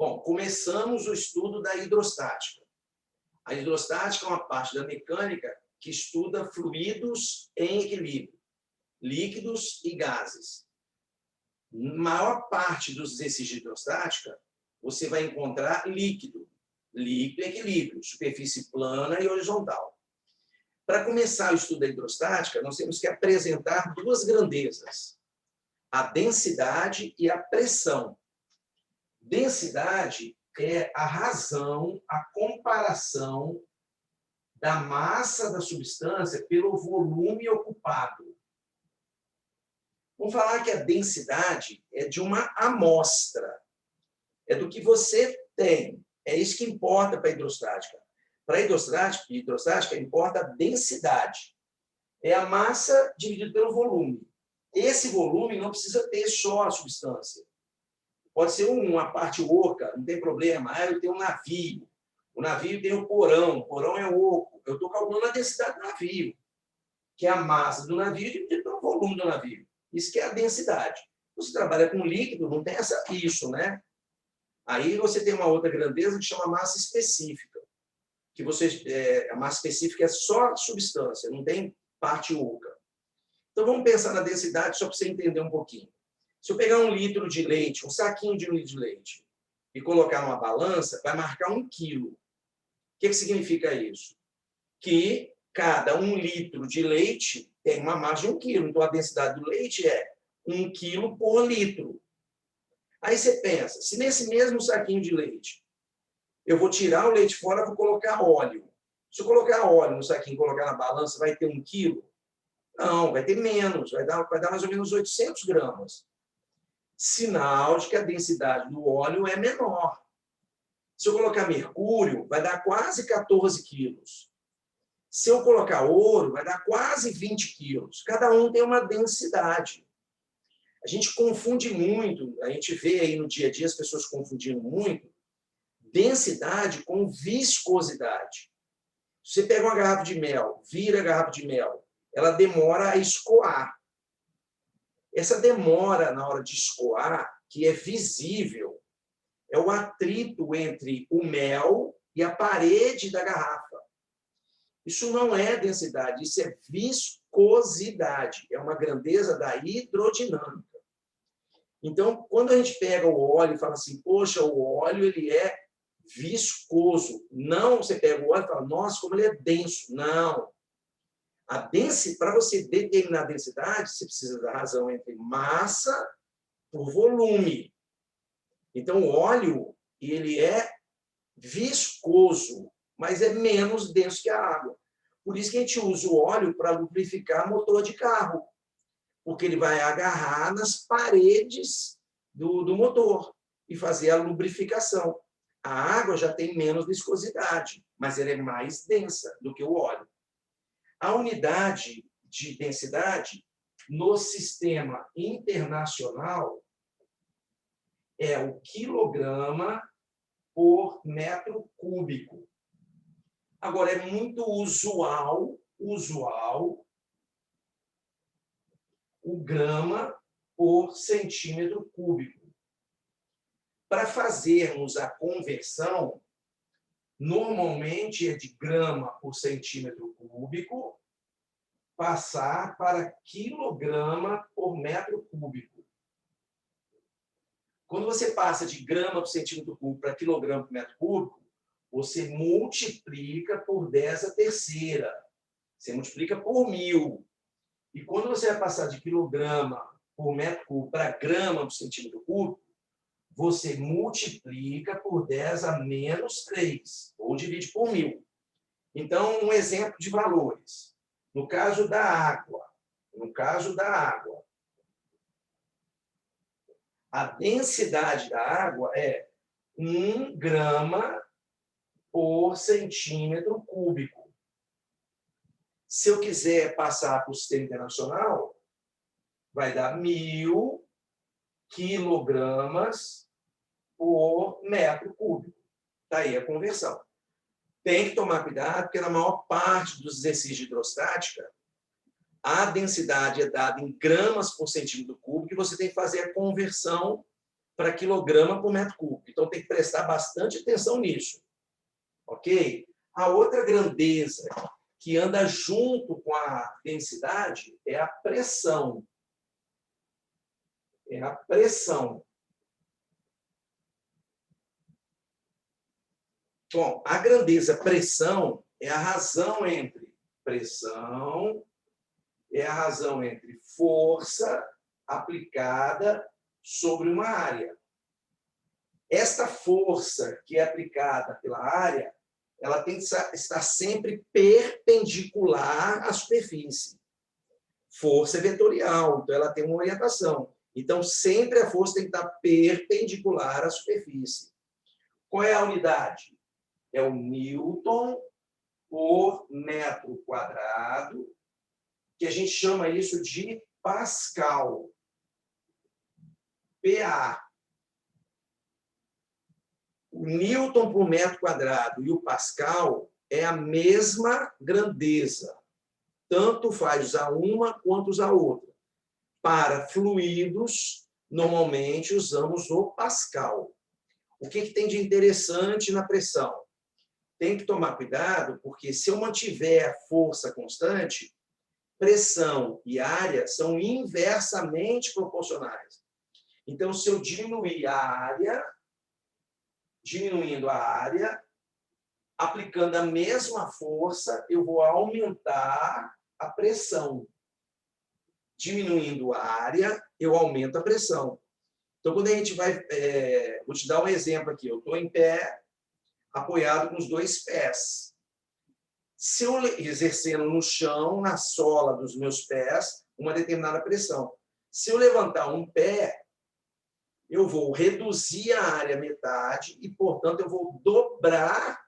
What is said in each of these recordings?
Bom, começamos o estudo da hidrostática. A hidrostática é uma parte da mecânica que estuda fluidos em equilíbrio, líquidos e gases. Maior parte dos exercícios de hidrostática, você vai encontrar líquido. Líquido e equilíbrio, superfície plana e horizontal. Para começar o estudo da hidrostática, nós temos que apresentar duas grandezas: a densidade e a pressão. Densidade é a razão, a comparação da massa da substância pelo volume ocupado. Vamos falar que a densidade é de uma amostra, é do que você tem. É isso que importa para a hidrostática. Para a hidrostática importa a densidade. É a massa dividida pelo volume. Esse volume não precisa ter só a substância. Pode ser uma parte oca, não tem problema. Eu tenho um navio. O navio tem o porão é oco. Eu estou calculando a densidade do navio, que é a massa do navio dividida pelo volume do navio. Isso que é a densidade. Você trabalha com líquido, não tem isso, né? Aí você tem uma outra grandeza que chama massa específica. A massa específica é só substância, não tem parte oca. Então vamos pensar na densidade só para você entender um pouquinho. Se eu pegar 1 litro de leite, um saquinho de 1 litro de leite, e colocar numa balança, vai marcar 1 quilo. O que significa isso? Que cada 1 litro de leite tem uma massa de 1 quilo. Então a densidade do leite é 1 quilo por litro. Aí você pensa, se nesse mesmo saquinho de leite eu vou tirar o leite fora, vou colocar óleo. Se eu colocar óleo no saquinho e colocar na balança, vai ter 1 quilo? Não, vai ter menos, vai dar mais ou menos 800 gramas. Sinal de que a densidade do óleo é menor. Se eu colocar mercúrio, vai dar quase 14 quilos. Se eu colocar ouro, vai dar quase 20 quilos. Cada um tem uma densidade. A gente confunde muito, a gente vê aí no dia a dia as pessoas confundindo muito densidade com viscosidade. Você pega uma garrafa de mel, vira a garrafa de mel, ela demora a escoar. Essa demora na hora de escoar, que é visível, é o atrito entre o mel e a parede da garrafa. Isso não é densidade, isso é viscosidade. É uma grandeza da hidrodinâmica. Então, quando a gente pega o óleo e fala assim, poxa, o óleo ele é viscoso. Não, você pega o óleo e fala, nossa, como ele é denso. Não. Para você determinar a densidade, você precisa da razão entre massa por volume. Então, o óleo ele é viscoso, mas é menos denso que a água. Por isso que a gente usa o óleo para lubrificar motor de carro, porque ele vai agarrar nas paredes do motor e fazer a lubrificação. A água já tem menos viscosidade, mas ela é mais densa do que o óleo. A unidade de densidade no sistema internacional é o quilograma por metro cúbico. Agora, é muito usual o grama por centímetro cúbico. Para fazermos a conversão, normalmente é de grama por centímetro cúbico passar para quilograma por metro cúbico. Quando você passa de grama por centímetro cúbico para quilograma por metro cúbico, você multiplica por 10⁻². Você multiplica por 1000. E quando você vai passar de quilograma por metro cúbico para grama por centímetro cúbico, você multiplica por 10⁻³ ou divide por 1000. Então, um exemplo de valores. No caso da água, a densidade da água é 1 grama por centímetro cúbico. Se eu quiser passar para o sistema internacional, vai dar 1000 quilogramas por metro cúbico. Está aí a conversão. Tem que tomar cuidado, porque na maior parte dos exercícios de hidrostática, a densidade é dada em gramas por centímetro cúbico e você tem que fazer a conversão para quilograma por metro cúbico. Então, tem que prestar bastante atenção nisso. Ok? A outra grandeza que anda junto com a densidade é a pressão. É a pressão. Bom, a grandeza pressão é a razão entre pressão, é a razão entre força aplicada sobre uma área. Esta força que é aplicada pela área, ela tem que estar sempre perpendicular à superfície. Força é vetorial, então ela tem uma orientação. Então, sempre a força tem que estar perpendicular à superfície. Qual é a unidade? É o Newton por metro quadrado, que a gente chama isso de Pascal. PA. O Newton por metro quadrado e o Pascal é a mesma grandeza. Tanto faz usar uma quanto usar outra. Para fluidos, normalmente usamos o Pascal. O que tem de interessante na pressão? Tem que tomar cuidado, porque se eu mantiver força constante, pressão e área são inversamente proporcionais. Então, se eu diminuir a área, diminuindo a área, aplicando a mesma força, eu vou aumentar a pressão. Diminuindo a área, eu aumento a pressão. Então, quando a gente vai... vou te dar um exemplo aqui. Eu estou em pé, apoiado com os dois pés. Se eu exercendo no chão, na sola dos meus pés, uma determinada pressão. Se eu levantar um pé, eu vou reduzir a área à metade e, portanto, eu vou dobrar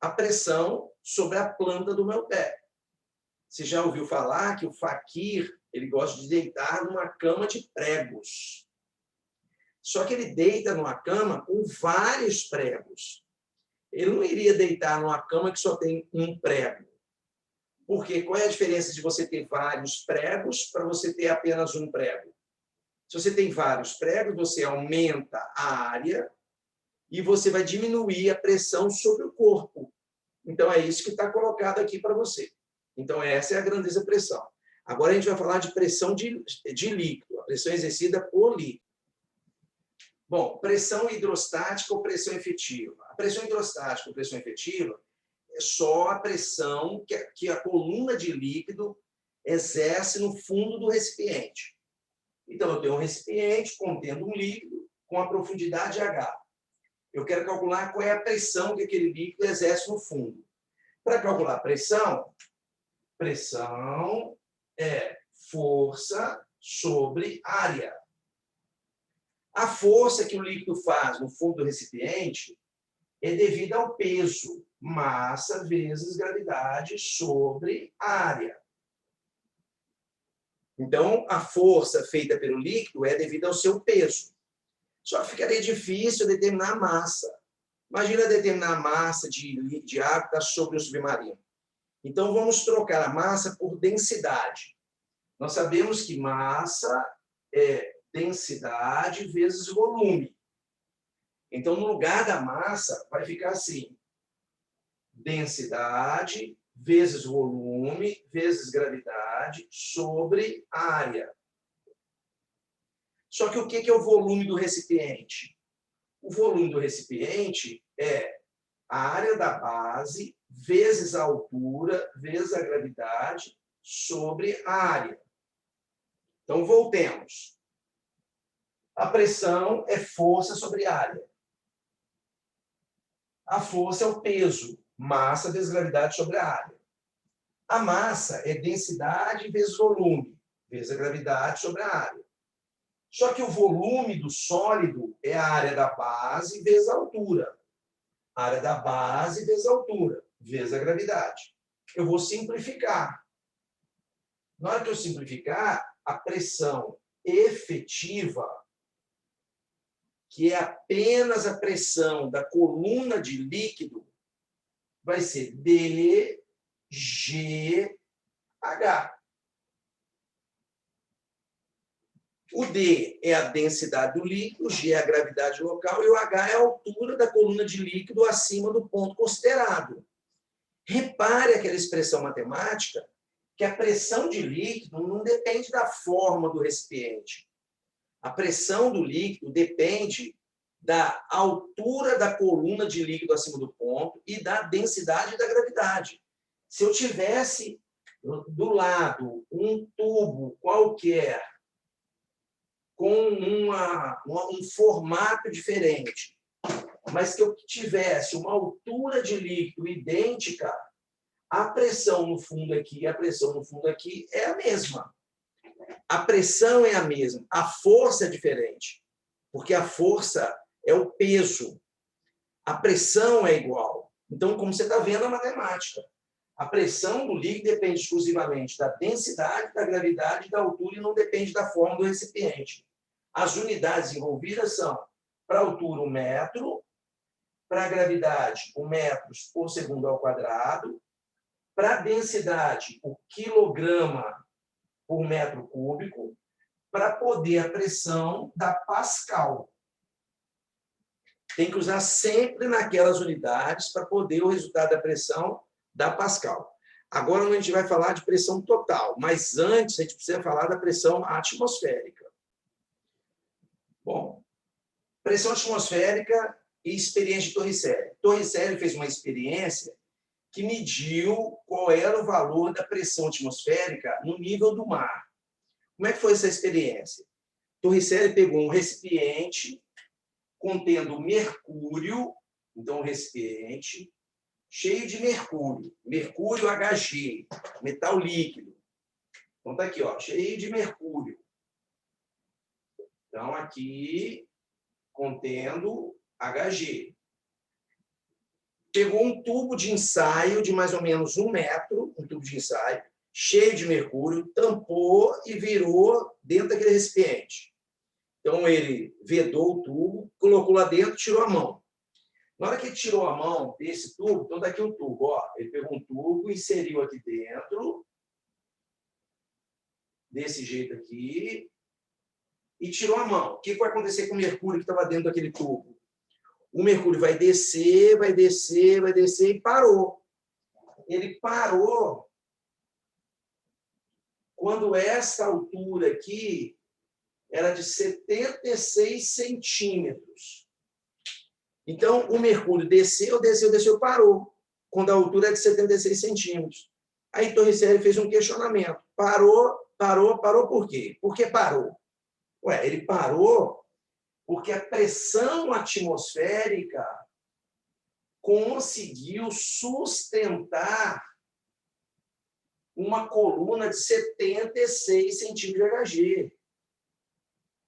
a pressão sobre a planta do meu pé. Você já ouviu falar que o faquir, ele gosta de deitar numa cama de pregos. Só que ele deita numa cama com vários pregos. Ele não iria deitar numa cama que só tem um prego. Porque qual é a diferença de você ter vários pregos para você ter apenas um prego? Se você tem vários pregos, você aumenta a área e você vai diminuir a pressão sobre o corpo. Então, é isso que está colocado aqui para você. Então, essa é a grandeza pressão. Agora, a gente vai falar de pressão de líquido, a pressão exercida por líquido. Bom, pressão hidrostática ou pressão efetiva? A pressão hidrostática ou pressão efetiva é só a pressão que a coluna de líquido exerce no fundo do recipiente. Então, eu tenho um recipiente contendo um líquido com a profundidade H. Eu quero calcular qual é a pressão que aquele líquido exerce no fundo. Para calcular a pressão, pressão é força sobre área. A força que o líquido faz no fundo do recipiente é devida ao peso, massa vezes gravidade sobre área. Então, a força feita pelo líquido é devida ao seu peso. Só que ficaria difícil determinar a massa. Imagina determinar a massa de água que está sobre o submarino. Então, vamos trocar a massa por densidade. Nós sabemos que massa é densidade vezes volume. Então, no lugar da massa, vai ficar assim. Densidade vezes volume vezes gravidade sobre área. Só que o que é o volume do recipiente? O volume do recipiente é a área da base vezes a altura vezes a gravidade sobre a área. Então, voltemos. A pressão é força sobre área. A força é o peso, massa vezes gravidade sobre a área. A massa é densidade vezes volume, vezes a gravidade sobre a área. Só que o volume do sólido é a área da base vezes a altura. A área da base vezes a altura, vezes a gravidade. Eu vou simplificar. Na hora que eu simplificar, a pressão efetiva, que é apenas a pressão da coluna de líquido, vai ser dGH. O D é a densidade do líquido, o G é a gravidade local e o H é a altura da coluna de líquido acima do ponto considerado. Repare aquela expressão matemática que a pressão de líquido não depende da forma do recipiente. A pressão do líquido depende da altura da coluna de líquido acima do ponto e da densidade da gravidade. Se eu tivesse do lado um tubo qualquer com um formato diferente, mas que eu tivesse uma altura de líquido idêntica, a pressão no fundo aqui e a pressão no fundo aqui é a mesma. A pressão é a mesma, a força é diferente, porque a força é o peso, a pressão é igual. Então, como você está vendo a matemática, a pressão do líquido depende exclusivamente da densidade, da gravidade e da altura e não depende da forma do recipiente. As unidades envolvidas são, para a altura, o metro, para a gravidade, o metros por segundo ao quadrado, para a densidade, o quilograma por metro cúbico, para poder a pressão da Pascal. Tem que usar sempre naquelas unidades para poder o resultado da pressão da Pascal. Agora a gente vai falar de pressão total, mas antes a gente precisa falar da pressão atmosférica. Bom, pressão atmosférica e experiência de Torricelli. Torricelli fez uma experiência que mediu qual era o valor da pressão atmosférica no nível do mar. Como é que foi essa experiência? Torricelli pegou um recipiente contendo mercúrio, então um recipiente cheio de mercúrio, mercúrio Hg, metal líquido. Então está aqui, ó, cheio de mercúrio. Então aqui contendo Hg. Pegou um tubo de ensaio de mais ou menos 1 metro, um tubo de ensaio, cheio de mercúrio, tampou e virou dentro daquele recipiente. Então, ele vedou o tubo, colocou lá dentro, tirou a mão. Na hora que ele tirou a mão desse tubo, então daqui o tubo, ó, ele pegou um tubo, inseriu aqui dentro, desse jeito aqui, e tirou a mão. O que vai acontecer com o mercúrio que estava dentro daquele tubo? O mercúrio vai descer, vai descer, vai descer e parou. Ele parou quando essa altura aqui era de 76 centímetros. Então, o mercúrio desceu, desceu, desceu, parou, quando a altura é de 76 centímetros. Aí Torricelli fez um questionamento. Parou, parou, parou por quê? Por que parou? Ué, ele parou porque a pressão atmosférica conseguiu sustentar uma coluna de 76 centímetros de Hg.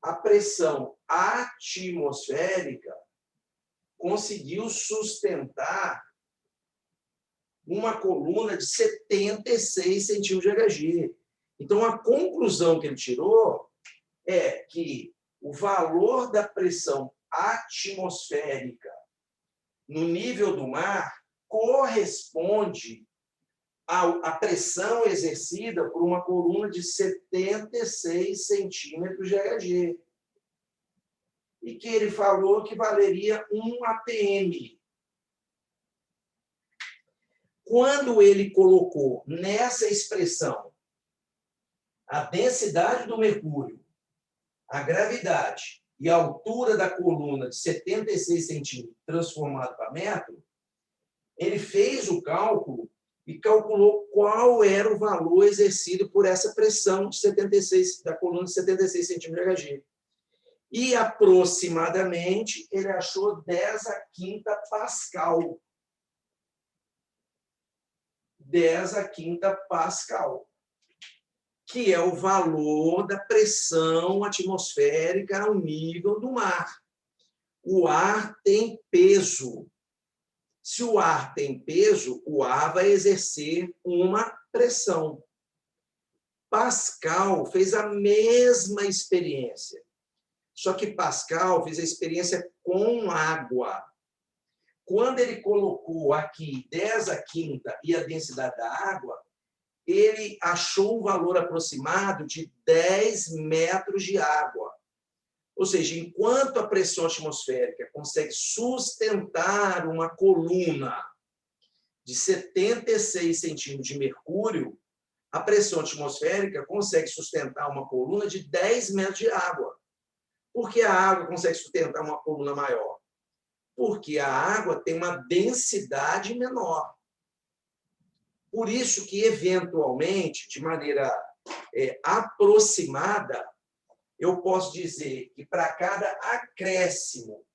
A pressão atmosférica conseguiu sustentar uma coluna de 76 centímetros de Hg. Então, a conclusão que ele tirou é que o valor da pressão atmosférica no nível do mar corresponde à pressão exercida por uma coluna de 76 centímetros de Hg. E que ele falou que valeria 1 atm. Quando ele colocou nessa expressão a densidade do mercúrio, a gravidade e a altura da coluna de 76 centímetros transformado para metro, ele fez o cálculo e calculou qual era o valor exercido por essa pressão de 76, da coluna de 76 centímetros de Hg. E, aproximadamente, ele achou 10⁵ Pascal. 10⁵ Pascal. Que é o valor da pressão atmosférica ao nível do mar. O ar tem peso. Se o ar tem peso, o ar vai exercer uma pressão. Pascal fez a mesma experiência, só que Pascal fez a experiência com água. Quando ele colocou aqui 10⁵ e a densidade da água, ele achou um valor aproximado de 10 metros de água. Ou seja, enquanto a pressão atmosférica consegue sustentar uma coluna de 76 centímetros de mercúrio, a pressão atmosférica consegue sustentar uma coluna de 10 metros de água. Por que a água consegue sustentar uma coluna maior? Porque a água tem uma densidade menor. Por isso que, eventualmente, de maneira aproximada, eu posso dizer que para cada acréscimo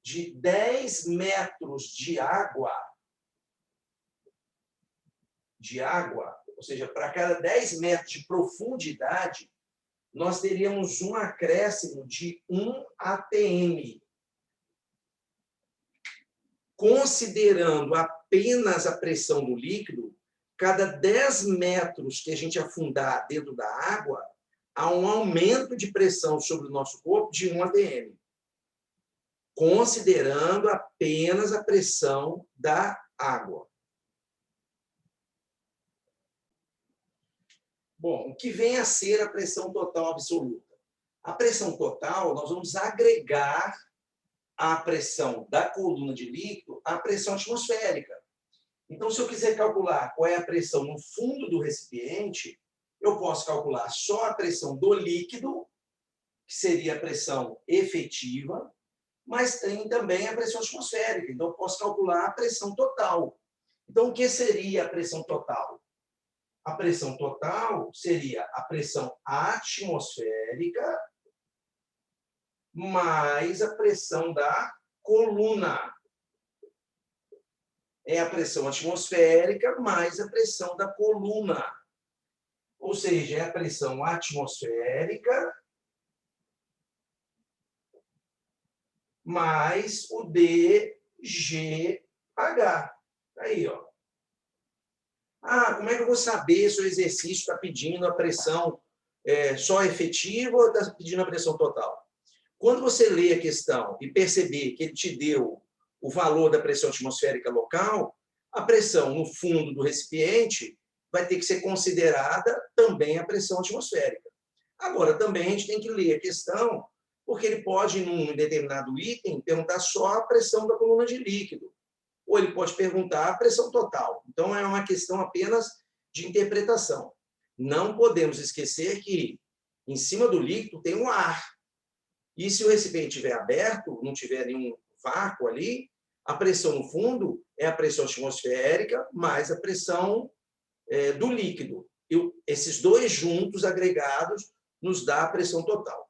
de 10 metros de água, ou seja, para cada 10 metros de profundidade, nós teríamos um acréscimo de 1 atm. Considerando apenas a pressão do líquido, cada 10 metros que a gente afundar dentro da água, há um aumento de pressão sobre o nosso corpo de 1 atm. Considerando apenas a pressão da água. Bom, o que vem a ser a pressão total absoluta? A pressão total, nós vamos agregar a pressão da coluna de líquido à pressão atmosférica. Então, se eu quiser calcular qual é a pressão no fundo do recipiente, eu posso calcular só a pressão do líquido, que seria a pressão efetiva, mas tem também a pressão atmosférica. Então, eu posso calcular a pressão total. Então, o que seria a pressão total? A pressão total seria a pressão atmosférica mais a pressão da coluna. É a pressão atmosférica mais a pressão da coluna. Ou seja, é a pressão atmosférica mais o DGH. Aí, ó. Como é que eu vou saber se o exercício está pedindo a pressão só efetiva ou está pedindo a pressão total? Quando você lê a questão e perceber que ele te deu o valor da pressão atmosférica local, a pressão no fundo do recipiente vai ter que ser considerada também a pressão atmosférica. Agora, também a gente tem que ler a questão, porque ele pode, num determinado item, perguntar só a pressão da coluna de líquido, ou ele pode perguntar a pressão total. Então, é uma questão apenas de interpretação. Não podemos esquecer que, em cima do líquido, tem um ar. E se o recipiente estiver aberto, não tiver nenhum vácuo ali, a pressão no fundo é a pressão atmosférica mais a pressão do líquido. E esses dois juntos, agregados, nos dá a pressão total.